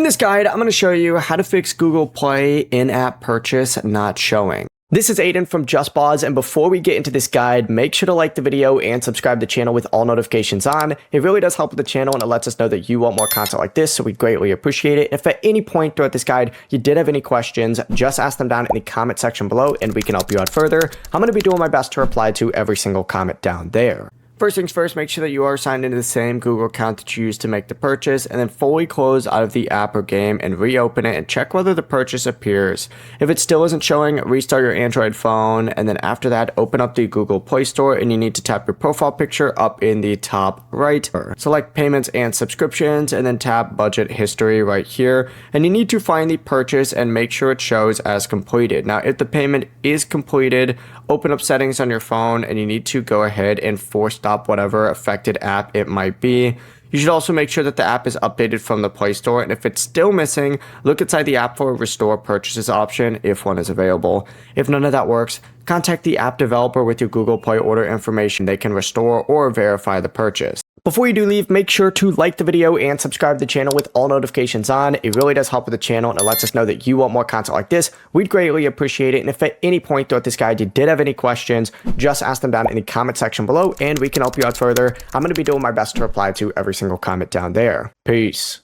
In this guide, I'm going to show you how to fix Google Play in-app purchase not showing. This is Aiden from JustBoz, and before we get into this guide, make sure to like the video and subscribe to the channel with all notifications on. It really does help with the channel and it lets us know that you want more content like this, so we greatly appreciate it. If at any point throughout this guide you did have any questions, just ask them down in the comment section below and we can help you out further. I'm going to be doing my best to reply to every single comment down there. First things first, make sure that you are signed into the same Google account that you used to make the purchase, and then fully close out of the app or game and reopen it and check whether the purchase appears. If it still isn't showing, restart your Android phone, and then after that, open up the Google Play Store and you need to tap your profile picture up in the top right. Select payments and subscriptions and then tap budget history right here, and you need to find the purchase and make sure it shows as completed. Now, if the payment is completed, open up settings on your phone and you need to go ahead and force stop whatever affected app it might be. You should also make sure that the app is updated from the Play Store, and if it's still missing, look inside the app for a restore purchases option if one is available. If none of that works, contact the app developer with your Google Play order information. They can restore or verify the purchase. Before you do leave, make sure to like the video and subscribe to the channel with all notifications on. It really does help with the channel and it lets us know that you want more content like this. We'd greatly appreciate it. And if at any point throughout this guide you did have any questions, just ask them down in the comment section below and we can help you out further. I'm going to be doing my best to reply to every single comment down there. Peace.